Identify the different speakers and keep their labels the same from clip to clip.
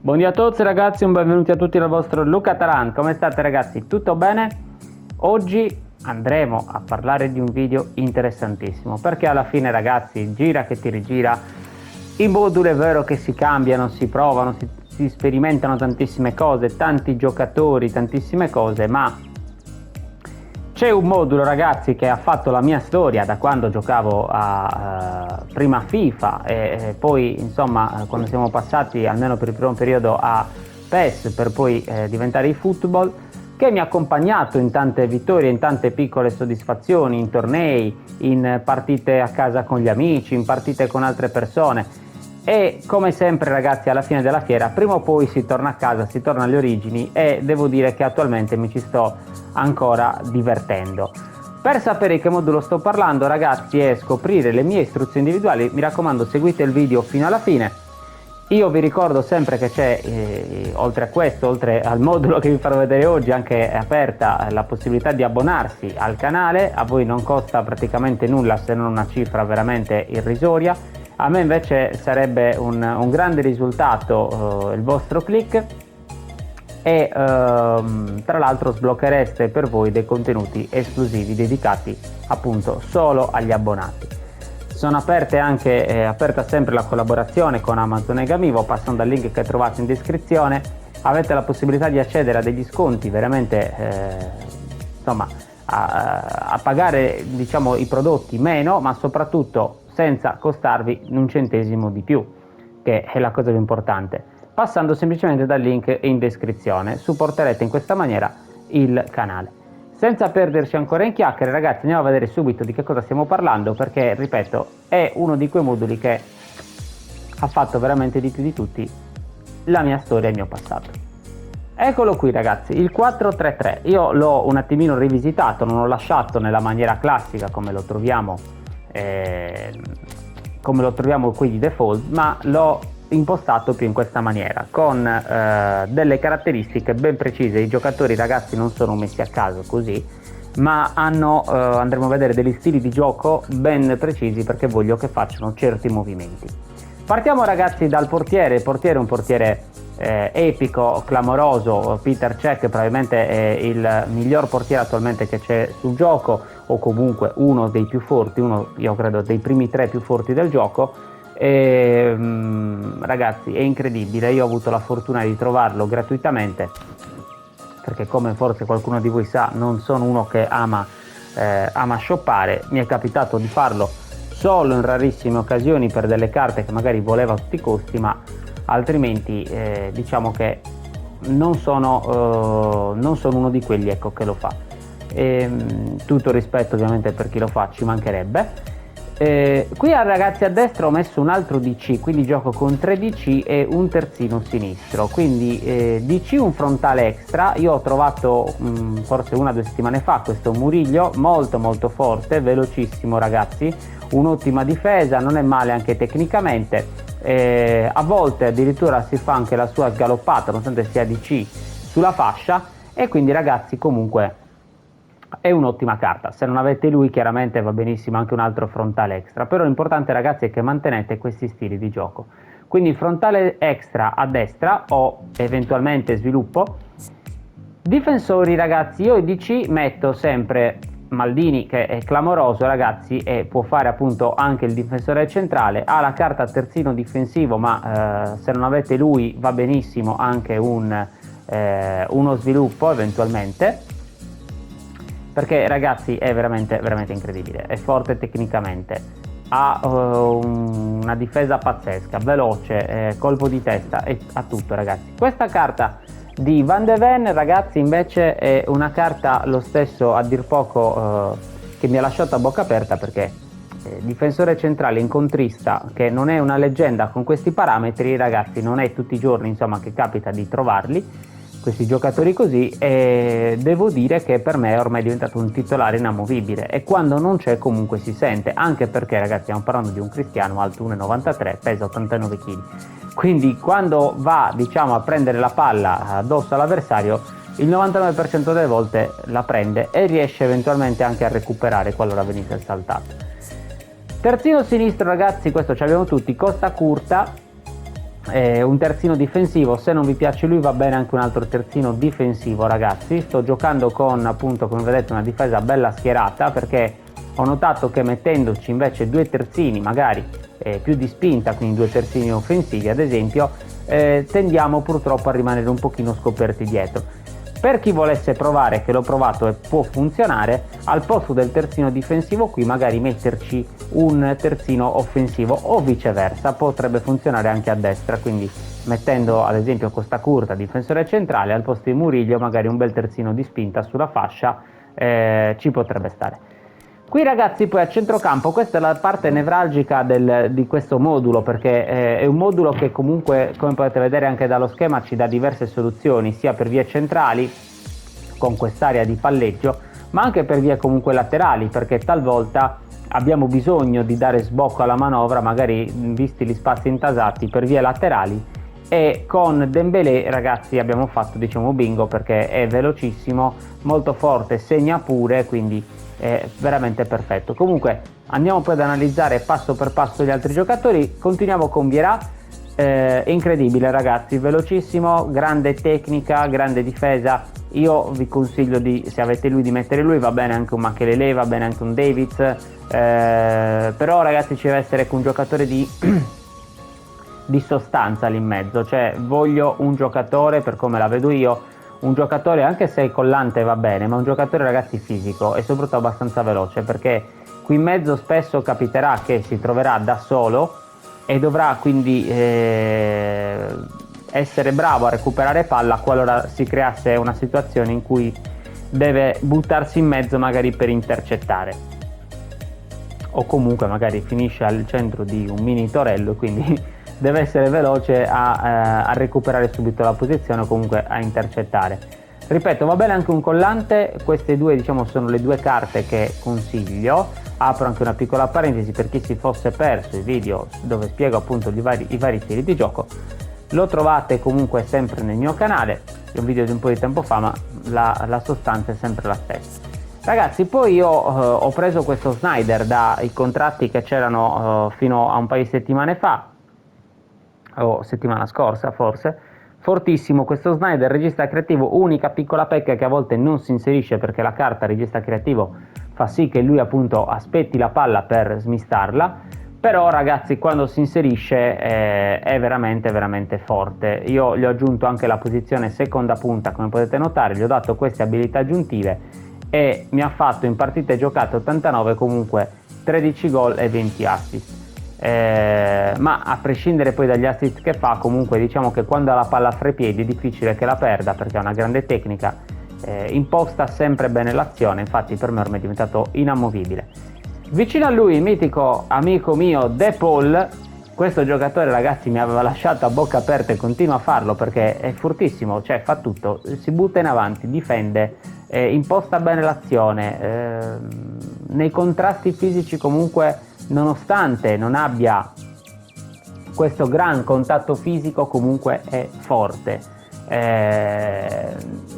Speaker 1: Buongiorno a tutti ragazzi, un benvenuti a tutti dal vostro Luca Taran. Come state ragazzi? Tutto bene? Oggi andremo a parlare di un video interessantissimo, perché alla fine ragazzi, gira che ti rigira, i moduli è vero che si cambiano, si provano, si sperimentano tantissime cose, tanti giocatori, tantissime cose, ma c'è un modulo ragazzi che ha fatto la mia storia da quando giocavo prima a FIFA e poi insomma quando siamo passati almeno per il primo periodo a PES per poi diventare eFootball, che mi ha accompagnato in tante vittorie, in tante piccole soddisfazioni, in tornei, in partite a casa con gli amici, in partite con altre persone. E come sempre ragazzi, alla fine della fiera prima o poi si torna a casa, si torna alle origini, e devo dire che attualmente mi ci sto ancora divertendo. Per sapere di che modulo sto parlando ragazzi e scoprire le mie istruzioni individuali, mi raccomando seguite il video fino alla fine. Io vi ricordo sempre che c'è oltre a questo, oltre al modulo che vi farò vedere oggi, anche è aperta la possibilità di abbonarsi al canale. A voi non costa praticamente nulla, se non una cifra veramente irrisoria. A me invece sarebbe un grande risultato il vostro click, e tra l'altro sblocchereste per voi dei contenuti esclusivi dedicati appunto solo agli abbonati. Sono aperta sempre la collaborazione con Amazon e Gamivo, passando dal link che trovate in descrizione. Avete la possibilità di accedere a degli sconti veramente insomma a pagare diciamo i prodotti meno, ma soprattutto senza costarvi un centesimo di più, che è la cosa più importante. Passando semplicemente dal link in descrizione supporterete in questa maniera il canale. Senza perderci ancora in chiacchiere ragazzi, andiamo a vedere subito di che cosa stiamo parlando, perché ripeto è uno di quei moduli che ha fatto veramente di più di tutti la mia storia e il mio passato. Eccolo qui ragazzi, il 433. Io l'ho un attimino rivisitato, non l'ho lasciato nella maniera classica come lo troviamo qui di default, ma l'ho impostato più in questa maniera, con delle caratteristiche ben precise. I giocatori ragazzi non sono messi a caso così, ma andremo a vedere degli stili di gioco ben precisi, perché voglio che facciano certi movimenti. Partiamo ragazzi dal portiere. Il portiere è un portiere epico, clamoroso. Peter Cech probabilmente è il miglior portiere attualmente che c'è sul gioco, o comunque uno dei più forti, io credo dei primi 3 più forti del gioco. Ragazzi è incredibile, io ho avuto la fortuna di trovarlo gratuitamente, perché come forse qualcuno di voi sa non sono uno che ama shoppare. Mi è capitato di farlo solo in rarissime occasioni per delle carte che magari volevo a tutti i costi, ma altrimenti diciamo che non sono uno di quelli ecco che lo fa. Tutto rispetto ovviamente per chi lo fa, ci mancherebbe. Qui ragazzi a destra ho messo un altro DC, quindi gioco con 3 DC e un terzino sinistro, quindi DC un frontale extra. Io ho trovato forse 1 o 2 settimane fa questo Murillo molto molto forte, velocissimo ragazzi, un'ottima difesa, non è male anche tecnicamente, a volte addirittura si fa anche la sua sgaloppata nonostante sia DC sulla fascia, e quindi ragazzi comunque è un'ottima carta. Se non avete lui chiaramente va benissimo anche un altro frontale extra, però l'importante ragazzi è che mantenete questi stili di gioco. Quindi il frontale extra a destra o eventualmente sviluppo. Difensori ragazzi, io in DC metto sempre Maldini, che è clamoroso ragazzi e può fare appunto anche il difensore centrale, ha la carta terzino difensivo, ma se non avete lui va benissimo anche uno sviluppo eventualmente, perché ragazzi è veramente veramente incredibile, è forte tecnicamente, ha una difesa pazzesca, veloce, colpo di testa, e ha tutto ragazzi. Questa carta di Van de Ven ragazzi invece è una carta lo stesso a dir poco che mi ha lasciato a bocca aperta, perché difensore centrale incontrista che non è una leggenda con questi parametri ragazzi, non è tutti i giorni insomma che capita di trovarli questi giocatori così, e devo dire che per me è ormai diventato un titolare inamovibile, e quando non c'è comunque si sente, anche perché ragazzi stiamo parlando di un Cristiano alto 1,93, pesa 89 kg, quindi quando va diciamo a prendere la palla addosso all'avversario il 99% delle volte la prende e riesce eventualmente anche a recuperare qualora venisse saltato. Terzino sinistro ragazzi, questo ce l'abbiamo tutti, Costa Curta, un terzino difensivo. Se non vi piace lui va bene anche un altro terzino difensivo, ragazzi. Sto giocando con, appunto, come vedete, una difesa bella schierata, perché ho notato che mettendoci invece due terzini magari più di spinta, quindi due terzini offensivi ad esempio, tendiamo purtroppo a rimanere un pochino scoperti dietro. Per chi volesse provare, che l'ho provato e può funzionare, al posto del terzino difensivo qui magari metterci un terzino offensivo, o viceversa, potrebbe funzionare anche a destra, quindi mettendo ad esempio Costa Curta difensore centrale, al posto di Murillo magari un bel terzino di spinta sulla fascia ci potrebbe stare. Qui ragazzi poi a centrocampo, questa è la parte nevralgica di questo modulo, perché è un modulo che comunque, come potete vedere anche dallo schema, ci dà diverse soluzioni, sia per vie centrali con quest'area di palleggio, ma anche per vie comunque laterali, perché talvolta abbiamo bisogno di dare sbocco alla manovra, magari visti gli spazi intasati, per vie laterali. E con Dembélé ragazzi abbiamo fatto, diciamo, bingo, perché è velocissimo, molto forte, segna pure, quindi è veramente perfetto. Comunque andiamo poi ad analizzare passo per passo gli altri giocatori. Continuiamo con Vieira, incredibile ragazzi, velocissimo, grande tecnica, grande difesa. Io vi consiglio se avete lui, di mettere lui, va bene anche un Makelele, va bene anche un Davids, però ragazzi ci deve essere un giocatore di sostanza lì in mezzo, cioè voglio un giocatore, per come la vedo io, un giocatore, anche se collante va bene, ma un giocatore ragazzi fisico e soprattutto abbastanza veloce, perché qui in mezzo spesso capiterà che si troverà da solo e dovrà quindi essere bravo a recuperare palla qualora si creasse una situazione in cui deve buttarsi in mezzo magari per intercettare, o comunque magari finisce al centro di un mini torello, quindi deve essere veloce a recuperare subito la posizione o comunque a intercettare. Ripeto, va bene anche un collante. Queste due, diciamo, sono le due carte che consiglio. Apro anche una piccola parentesi per chi si fosse perso i video dove spiego appunto i vari stili di gioco. Lo trovate comunque sempre nel mio canale, è un video di un po' di tempo fa, ma la sostanza è sempre la stessa. Ragazzi, poi io ho preso questo Snyder dai contratti che c'erano fino a un paio di settimane fa, o settimana scorsa forse. Fortissimo questo Snyder, regista creativo. Unica piccola pecca che a volte non si inserisce, perché la carta regista creativo fa sì che lui appunto aspetti la palla per smistarla, però ragazzi quando si inserisce è veramente veramente forte. Io gli ho aggiunto anche la posizione seconda punta, come potete notare, gli ho dato queste abilità aggiuntive e mi ha fatto in partite giocate 89 comunque 13 gol e 20 assist. Ma a prescindere poi dagli assist che fa, comunque diciamo che quando ha la palla fra i piedi è difficile che la perda, perché ha una grande tecnica, imposta sempre bene l'azione. Infatti per me ormai è diventato inamovibile. Vicino a lui, mitico amico mio De Paul. Questo giocatore ragazzi mi aveva lasciato a bocca aperta e continua a farlo, perché è fortissimo, cioè fa tutto, si butta in avanti, difende, imposta bene l'azione, nei contrasti fisici comunque, nonostante non abbia questo gran contatto fisico, comunque è forte.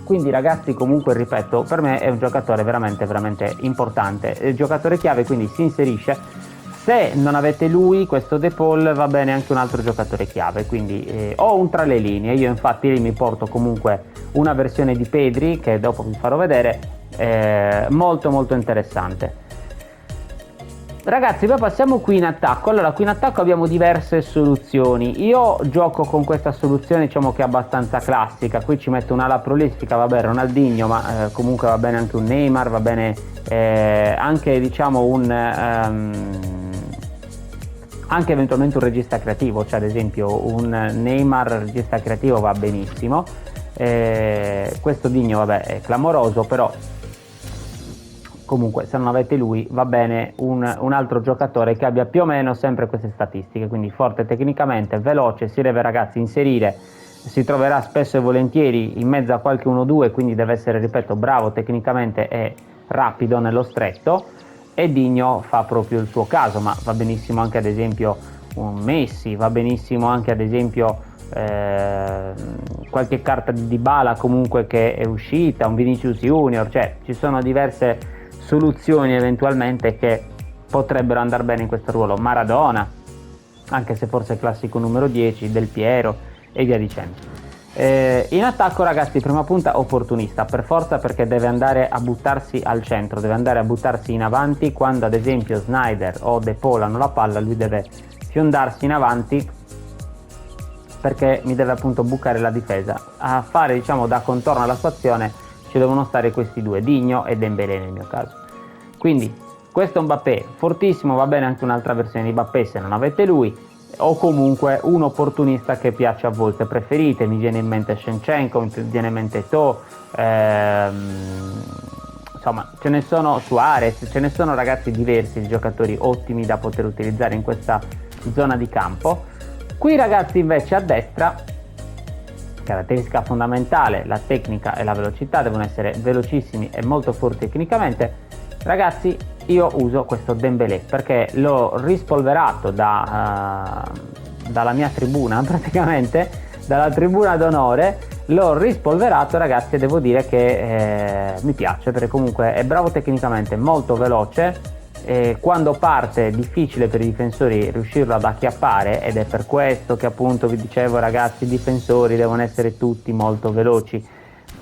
Speaker 1: Quindi ragazzi comunque ripeto, per me è un giocatore veramente veramente importante, è il giocatore chiave, quindi si inserisce. Se non avete lui, questo De Paul, va bene anche un altro giocatore chiave, quindi o un tra le linee. Io infatti lì mi porto comunque una versione di Pedri che dopo vi farò vedere, molto molto interessante. Ragazzi, poi passiamo qui in attacco. Allora, qui in attacco abbiamo diverse soluzioni. Io gioco con questa soluzione, diciamo che è abbastanza classica. Qui ci metto un'ala prolifica, vabbè, Ronaldinho, ma comunque va bene anche un Neymar, va bene anche diciamo anche eventualmente un regista creativo, cioè ad esempio un Neymar regista creativo va benissimo. Questo Digno vabbè è clamoroso, però comunque se non avete lui va bene un altro giocatore che abbia più o meno sempre queste statistiche, quindi forte tecnicamente, veloce, si deve ragazzi inserire, si troverà spesso e volentieri in mezzo a qualche 1-2, quindi deve essere, ripeto, bravo tecnicamente e rapido nello stretto, e Digno fa proprio il suo caso. Ma va benissimo anche ad esempio un Messi, va benissimo anche ad esempio qualche carta di Dybala comunque che è uscita, un Vinicius Junior, cioè ci sono diverse soluzioni eventualmente che potrebbero andare bene in questo ruolo. Maradona anche se forse è classico numero 10, Del Piero e via dicendo. In attacco, ragazzi, prima punta opportunista per forza, perché deve andare a buttarsi al centro, deve andare a buttarsi in avanti quando ad esempio Snyder o De Paul hanno la palla. Lui deve fiondarsi in avanti perché mi deve appunto bucare la difesa. A fare, diciamo, da contorno alla sua azione ci devono stare questi due, Digno e Dembélé nel mio caso. Quindi questo è un Mbappé fortissimo, va bene anche un'altra versione di Mbappé se non avete lui, o comunque un opportunista che piace a volte. Preferite, mi viene in mente Shevchenko, mi viene in mente Eto'o, insomma ce ne sono, Suarez, ce ne sono, ragazzi, diversi di giocatori ottimi da poter utilizzare in questa zona di campo. Qui, ragazzi, invece a destra, caratteristica fondamentale, la tecnica e la velocità, devono essere velocissimi e molto forti tecnicamente. Ragazzi, io uso questo Dembélé perché l'ho rispolverato dalla mia tribuna, praticamente dalla tribuna d'onore, l'ho rispolverato, ragazzi, e devo dire che mi piace, perché comunque è bravo tecnicamente, molto veloce, quando parte è difficile per i difensori riuscirlo ad acchiappare, ed è per questo che appunto vi dicevo, ragazzi, i difensori devono essere tutti molto veloci,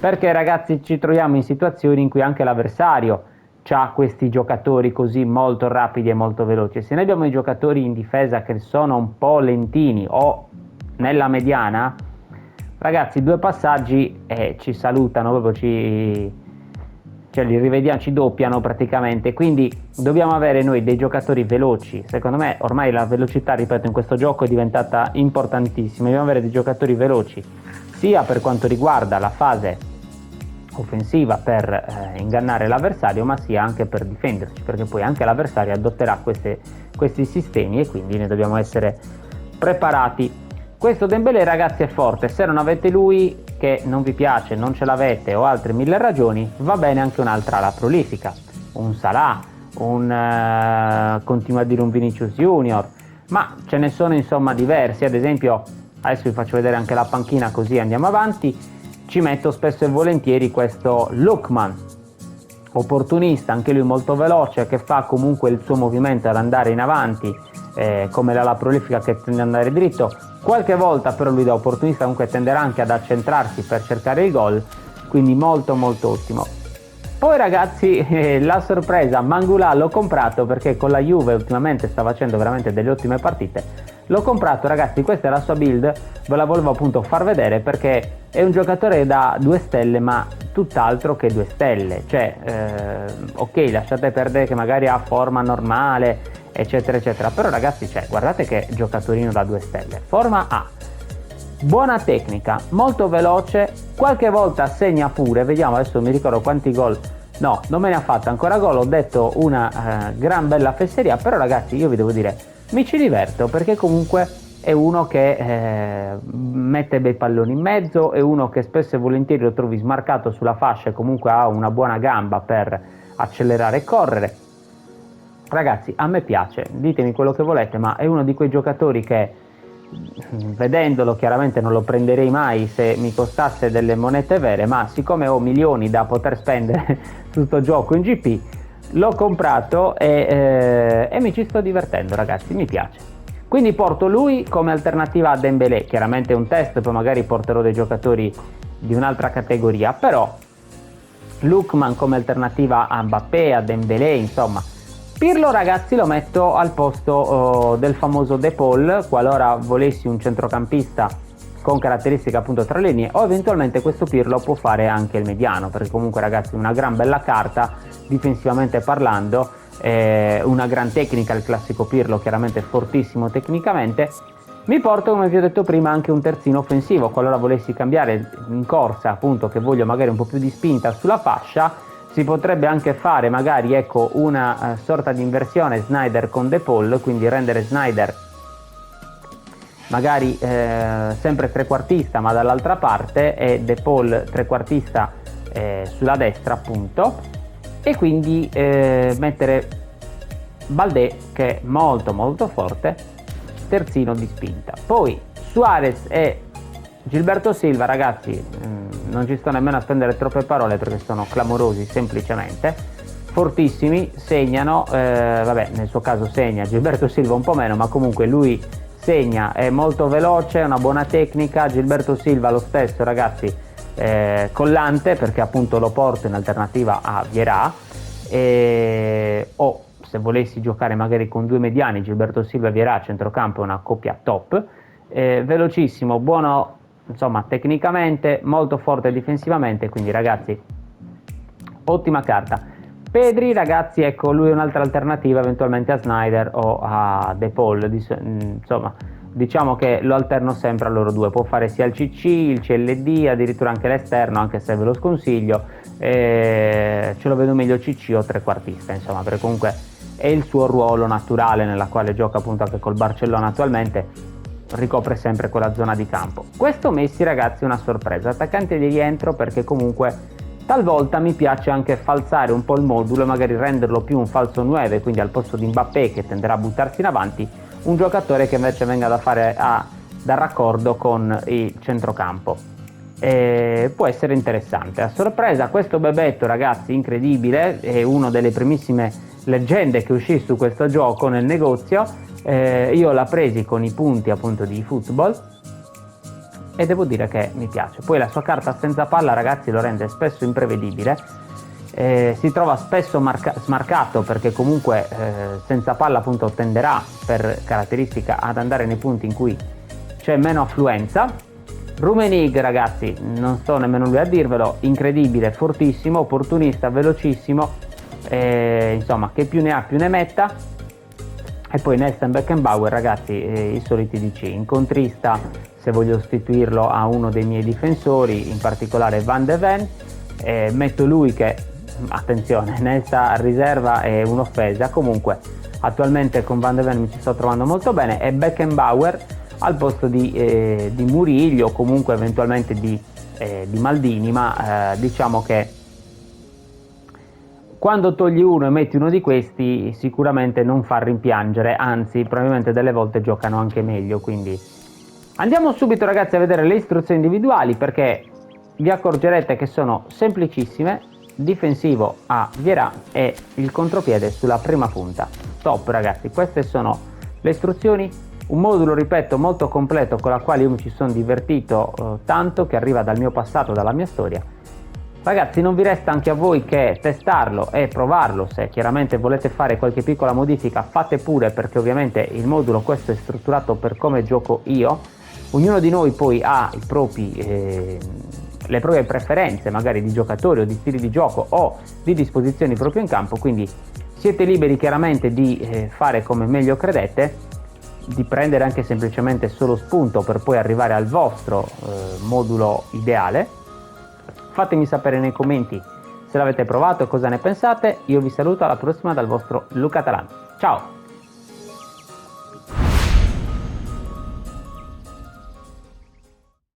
Speaker 1: perché, ragazzi, ci troviamo in situazioni in cui anche l'avversario c'ha questi giocatori così molto rapidi e molto veloci. Se noi abbiamo i giocatori in difesa che sono un po' lentini o nella mediana, ragazzi, due passaggi e ci salutano, proprio cioè li rivediamo, ci doppiano praticamente. Quindi dobbiamo avere noi dei giocatori veloci. Secondo me ormai la velocità, ripeto, in questo gioco è diventata importantissima. Dobbiamo avere dei giocatori veloci sia per quanto riguarda la fase offensiva per ingannare l'avversario, ma sia anche per difenderci, perché poi anche l'avversario adotterà questi sistemi e quindi ne dobbiamo essere preparati. Questo Dembélé, ragazzi, è forte. Se non avete lui, che non vi piace, non ce l'avete o altre mille ragioni, va bene anche un'altra ala prolifica, un Salah, continuo a dire un Vinicius Junior, ma ce ne sono insomma diversi. Ad esempio, adesso vi faccio vedere anche la panchina così andiamo avanti. Ci metto spesso e volentieri questo Lookman, opportunista, anche lui molto veloce, che fa comunque il suo movimento ad andare in avanti, come l'ala prolifica che tende ad andare dritto. Qualche volta però lui da opportunista comunque tenderà anche ad accentrarsi per cercare il gol, quindi molto molto ottimo. Poi, ragazzi, la sorpresa, Mangula l'ho comprato perché con la Juve ultimamente sta facendo veramente delle ottime partite. L'ho comprato, ragazzi, questa è la sua build, ve la volevo appunto far vedere perché è un giocatore da 2 stelle, ma tutt'altro che 2 stelle. Cioè, ok, lasciate perdere che magari ha forma normale, eccetera, eccetera. Però, ragazzi, cioè, guardate che giocatorino da 2 stelle. Forma A, buona tecnica, molto veloce, qualche volta segna pure, vediamo adesso, mi ricordo quanti gol, no, non me ne ha fatto ancora gol, ho detto una gran bella fesseria, però, ragazzi, io vi devo dire, mi ci diverto perché comunque è uno che mette bei palloni in mezzo, è uno che spesso e volentieri lo trovi smarcato sulla fascia e comunque ha una buona gamba per accelerare e correre. Ragazzi, a me piace, ditemi quello che volete, ma è uno di quei giocatori che, vedendolo, chiaramente non lo prenderei mai se mi costasse delle monete vere, ma siccome ho milioni da poter spendere su sto gioco in GP, l'ho comprato e mi ci sto divertendo, ragazzi, mi piace. Quindi porto lui come alternativa a Dembélé, chiaramente è un test, poi magari porterò dei giocatori di un'altra categoria, però Lookman come alternativa a Mbappé, a Dembélé, insomma. Pirlo, ragazzi, lo metto al posto del famoso De Paul, qualora volessi un centrocampista con caratteristiche appunto tra linee, o eventualmente questo Pirlo può fare anche il mediano, perché comunque, ragazzi, una gran bella carta difensivamente parlando, una gran tecnica, il classico Pirlo, chiaramente fortissimo tecnicamente. Mi porto, come vi ho detto prima, anche un terzino offensivo, qualora volessi cambiare in corsa, appunto, che voglio magari un po' più di spinta sulla fascia. Si potrebbe anche fare magari, ecco, una sorta di inversione Snyder con De Paul, quindi rendere Snyder magari sempre trequartista ma dall'altra parte e De Paul trequartista sulla destra, appunto, e quindi mettere Baldé, che è molto molto forte, terzino di spinta. Poi Suarez e Gilberto Silva, ragazzi, non ci sto nemmeno a spendere troppe parole perché sono clamorosi, semplicemente fortissimi, segnano, vabbè, nel suo caso segna, Gilberto Silva un po' meno, ma comunque lui segna, è molto veloce, è una buona tecnica. Gilberto Silva lo stesso, ragazzi, collante, perché appunto lo porto in alternativa a Vierà, o se volessi giocare magari con due mediani, Gilberto Silva e Vierà a centrocampo, è una coppia top. Velocissimo, buono insomma tecnicamente, molto forte difensivamente, quindi ragazzi ottima carta. Pedri, ragazzi, ecco, lui è un'altra alternativa eventualmente a Snyder o a De Paul, insomma diciamo che lo alterno sempre a loro due, può fare sia il CC, il CLD, addirittura anche l'esterno, anche se ve lo sconsiglio, ce lo vedo meglio CC o trequartista, insomma, perché comunque è il suo ruolo naturale nella quale gioca appunto anche col Barcellona attualmente, ricopre sempre quella zona di campo. Questo Messi, ragazzi, è una sorpresa, attaccante di rientro, perché comunque talvolta mi piace anche falsare un po' il modulo e magari renderlo più un falso 9, quindi al posto di Mbappé che tenderà a buttarsi in avanti, un giocatore che invece venga da fare da raccordo con il centrocampo. Può essere interessante. A sorpresa questo Bebetto, ragazzi, incredibile, è una delle primissime leggende che uscì su questo gioco nel negozio. Io l'ho presi con i punti appunto di football e devo dire che mi piace. Poi la sua carta senza palla, ragazzi, lo rende spesso imprevedibile, si trova spesso smarcato, perché comunque senza palla appunto tenderà per caratteristica ad andare nei punti in cui c'è meno affluenza. Rummenigge, ragazzi, non sto nemmeno lui a dirvelo, incredibile, fortissimo, opportunista, velocissimo, insomma, che più ne ha più ne metta. E poi Nelson Beckenbauer, ragazzi, i soliti DC, incontrista, se voglio sostituirlo a uno dei miei difensori, in particolare Van de Ven, metto lui che, attenzione, Nesta a riserva è un'offesa, comunque attualmente con Van de Ven mi ci sto trovando molto bene, e Beckenbauer al posto di Murillo, o comunque eventualmente di Maldini, ma diciamo che quando togli uno e metti uno di questi sicuramente non fa rimpiangere, anzi probabilmente delle volte giocano anche meglio. Quindi andiamo subito, ragazzi, a vedere le istruzioni individuali, perché vi accorgerete che sono semplicissime. Difensivo a Vierà e il contropiede sulla prima punta. Top, ragazzi, queste sono le istruzioni, un modulo, ripeto, molto completo, con la quale io mi ci sono divertito tanto, che arriva dal mio passato, dalla mia storia. Ragazzi, non vi resta anche a voi che testarlo e provarlo. Se chiaramente volete fare qualche piccola modifica, fate pure, perché ovviamente il modulo questo è strutturato per come gioco io. Ognuno di noi poi ha le proprie preferenze, magari di giocatori o di stili di gioco o di disposizioni proprio in campo, quindi siete liberi chiaramente di fare come meglio credete, di prendere anche semplicemente solo spunto per poi arrivare al vostro modulo ideale. Fatemi sapere nei commenti se l'avete provato e cosa ne pensate. Io vi saluto, alla prossima dal vostro Luca Talan. Ciao!